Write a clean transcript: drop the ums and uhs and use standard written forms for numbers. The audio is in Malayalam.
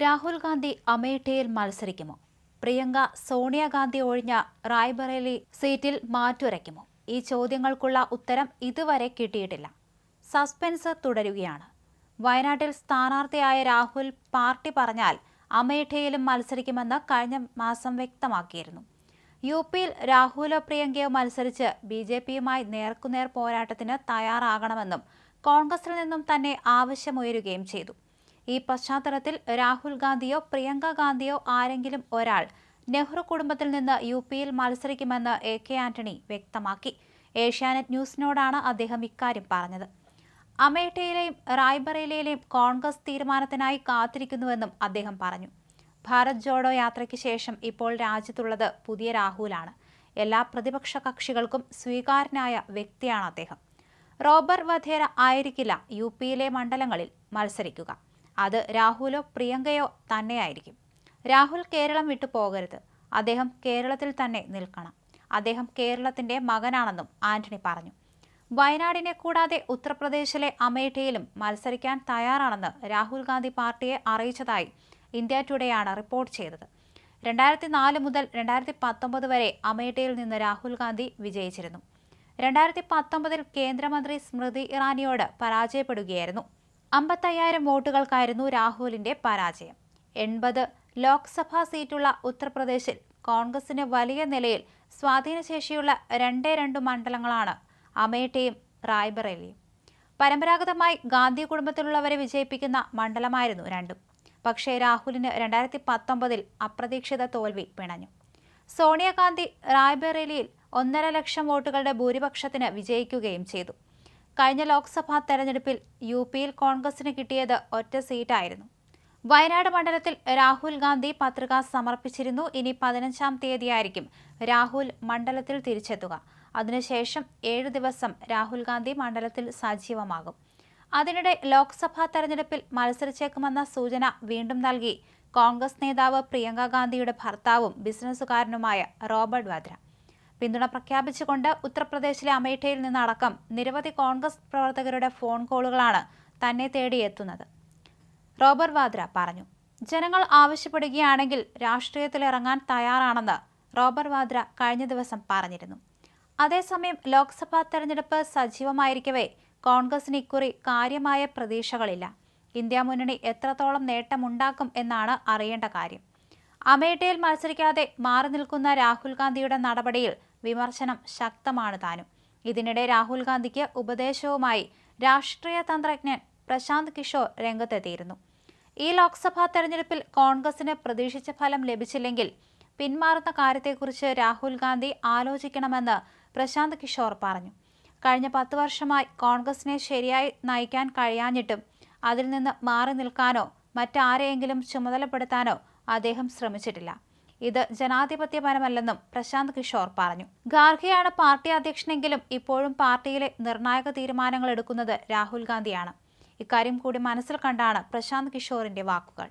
രാഹുൽ ഗാന്ധി അമേഠിയിൽ മത്സരിക്കുമോ? പ്രിയങ്ക സോണിയാഗാന്ധി ഒഴിഞ്ഞ റായ്ബറേലി സീറ്റിൽ മാറ്റുരയ്ക്കുമോ? ഈ ചോദ്യങ്ങൾക്കുള്ള ഉത്തരം ഇതുവരെ കിട്ടിയിട്ടില്ല. സസ്പെൻസ് തുടരുകയാണ്. വയനാട്ടിൽ സ്ഥാനാർത്ഥിയായ രാഹുൽ പാർട്ടി പറഞ്ഞാൽ അമേഠിയിലും മത്സരിക്കുമെന്ന് കഴിഞ്ഞ മാസം വ്യക്തമാക്കിയിരുന്നു. യു.പിയിൽ രാഹുലോ പ്രിയങ്കയോ മത്സരിച്ച് ബി.ജെ.പിയുമായി നേർക്കുനേർ പോരാട്ടത്തിന് തയ്യാറാകണമെന്നും കോൺഗ്രസിൽ നിന്നും തന്നെ ആവശ്യമുയരുകയും ചെയ്തു. ഈ പശ്ചാത്തലത്തിൽ രാഹുൽ ഗാന്ധിയോ പ്രിയങ്ക ഗാന്ധിയോ ആരെങ്കിലും ഒരാൾ നെഹ്റു കുടുംബത്തിൽ നിന്ന് യു.പിയിൽ മത്സരിക്കുമെന്ന് എ.കെ. ആന്റണി വ്യക്തമാക്കി. ഏഷ്യാനെറ്റ് ന്യൂസിനോടാണ് അദ്ദേഹം ഇക്കാര്യം പറഞ്ഞത്. അമേഠിയിലെയും റായ്ബറേലിയിലെയും കോൺഗ്രസ് തീരുമാനത്തിനായി കാത്തിരിക്കുന്നുവെന്നും അദ്ദേഹം പറഞ്ഞു. ഭാരത് ജോഡോ യാത്രയ്ക്ക് ശേഷം ഇപ്പോൾ രാജ്യത്തുള്ളത് പുതിയ രാഹുലാണ്. എല്ലാ പ്രതിപക്ഷ കക്ഷികൾക്കും സ്വീകാര്യനായ വ്യക്തിയാണ് അദ്ദേഹം. റോബർട്ട് വധേര ആയിരിക്കില്ല യു.പിയിലെ മണ്ഡലങ്ങളിൽ മത്സരിക്കുക. അത് രാഹുലോ പ്രിയങ്കയോ തന്നെയായിരിക്കും. രാഹുൽ കേരളം വിട്ടു പോകരുത്. അദ്ദേഹം കേരളത്തിൽ തന്നെ നിൽക്കണം. അദ്ദേഹം കേരളത്തിന്റെ മകനാണെന്നും ആന്റണി പറഞ്ഞു. വയനാടിനെ കൂടാതെ ഉത്തർപ്രദേശിലെ അമേഠിയിലും മത്സരിക്കാൻ തയ്യാറാണെന്ന് രാഹുൽ ഗാന്ധി പാർട്ടിയെ അറിയിച്ചതായി ഇന്ത്യ ടുഡേയാണ് റിപ്പോർട്ട് ചെയ്തത്. 2004 മുതൽ 2019 വരെ അമേഠിയിൽ നിന്ന് രാഹുൽ ഗാന്ധി വിജയിച്ചിരുന്നു. 2019 കേന്ദ്രമന്ത്രി സ്മൃതി ഇറാനിയോട് പരാജയപ്പെടുകയായിരുന്നു. 55,000 വോട്ടുകൾക്കായിരുന്നു രാഹുലിന്റെ പരാജയം. 80 ലോക്സഭാ സീറ്റുള്ള ഉത്തർപ്രദേശിൽ കോൺഗ്രസിന് വലിയ നിലയിൽ സ്വാധീനശേഷിയുള്ള 2 മണ്ഡലങ്ങളാണ് അമേഠിയും റായ്ബറേലിയും. പരമ്പരാഗതമായി ഗാന്ധി കുടുംബത്തിലുള്ളവരെ വിജയിപ്പിക്കുന്ന മണ്ഡലമായിരുന്നു രണ്ടും. പക്ഷേ രാഹുലിന് 2019 അപ്രതീക്ഷിത തോൽവി പിണഞ്ഞു. സോണിയാഗാന്ധി റായ്ബറേലിയിൽ 1.5 ലക്ഷം വോട്ടുകളുടെ ഭൂരിപക്ഷത്തിന് വിജയിക്കുകയും ചെയ്തു. കഴിഞ്ഞ ലോക്സഭാ തെരഞ്ഞെടുപ്പിൽ യു.പിയിൽ കോൺഗ്രസിന് കിട്ടിയത് ഒറ്റ സീറ്റായിരുന്നു. വയനാട് മണ്ഡലത്തിൽ രാഹുൽ ഗാന്ധി പത്രിക സമർപ്പിച്ചിരുന്നു. ഇനി 15-ാം തീയതിയായിരിക്കും രാഹുൽ മണ്ഡലത്തിൽ തിരിച്ചെത്തുക. അതിനുശേഷം 7 ദിവസം രാഹുൽ ഗാന്ധി മണ്ഡലത്തിൽ സജീവമാകും. അതിനിടെ ലോക്സഭാ തെരഞ്ഞെടുപ്പിൽ മത്സരിച്ചേക്കുമെന്ന സൂചന വീണ്ടും നൽകി കോൺഗ്രസ് നേതാവ് പ്രിയങ്ക ഗാന്ധിയുടെ ഭർത്താവും ബിസിനസ്സുകാരനുമായ റോബർട്ട് വാദ്ര. പിന്തുണ പ്രഖ്യാപിച്ചുകൊണ്ട് ഉത്തർപ്രദേശിലെ അമേഠിയിൽ നിന്നടക്കം നിരവധി കോൺഗ്രസ് പ്രവർത്തകരുടെ ഫോൺ കോളുകളാണ് തന്നെ തേടിയെത്തുന്നത്. റോബർട്ട് വാദ്ര പറഞ്ഞു. ജനങ്ങൾ ആവശ്യപ്പെടുകയാണെങ്കിൽ രാഷ്ട്രീയത്തിലിറങ്ങാൻ തയ്യാറാണെന്ന് റോബർട്ട് വാദ്ര കഴിഞ്ഞ ദിവസം പറഞ്ഞിരുന്നു. അതേസമയം ലോക്സഭാ തെരഞ്ഞെടുപ്പ് സജീവമായിരിക്കവേ കോൺഗ്രസിന് ഇക്കുറി കാര്യമായ പ്രതീക്ഷകളില്ല. ഇന്ത്യ മുന്നണി എത്രത്തോളം നേട്ടമുണ്ടാക്കും എന്നാണ് അറിയേണ്ട കാര്യം. അമേഠിയിൽ മത്സരിക്കാതെ മാറി നിൽക്കുന്ന രാഹുൽ ഗാന്ധിയുടെ നടപടിയിൽ വിമർശനം ശക്തമാണ് താനും. ഇതിനിടെ രാഹുൽ ഗാന്ധിക്ക് ഉപദേശവുമായി രാഷ്ട്രീയ തന്ത്രജ്ഞൻ പ്രശാന്ത് കിഷോർ രംഗത്തെത്തിയിരുന്നു. ഈ ലോക്സഭാ തെരഞ്ഞെടുപ്പിൽ കോൺഗ്രസിന് പ്രതീക്ഷിച്ച ഫലം ലഭിച്ചില്ലെങ്കിൽ പിന്മാറുന്ന കാര്യത്തെക്കുറിച്ച് രാഹുൽ ഗാന്ധി ആലോചിക്കണമെന്ന് പ്രശാന്ത് കിഷോർ പറഞ്ഞു. കഴിഞ്ഞ 10 വർഷമായി കോൺഗ്രസിനെ ശരിയായി നയിക്കാൻ കഴിയാഞ്ഞിട്ടും അതിൽ നിന്ന് മാറി നിൽക്കാനോ മറ്റാരെയെങ്കിലും ചുമതലപ്പെടുത്താനോ അദ്ദേഹം ശ്രമിച്ചിട്ടില്ല. ഇത് ജനാധിപത്യപരമല്ലെന്നും പ്രശാന്ത് കിഷോർ പറഞ്ഞു. ഖാർഗെയാണ് പാർട്ടി അധ്യക്ഷനെങ്കിലും ഇപ്പോഴും പാർട്ടിയിലെ നിർണായക തീരുമാനങ്ങൾ എടുക്കുന്നത് രാഹുൽ ഗാന്ധിയാണ്. ഇക്കാര്യം കൂടി മനസ്സിൽ കണ്ടാണ് പ്രശാന്ത് കിഷോറിന്റെ വാക്കുകൾ.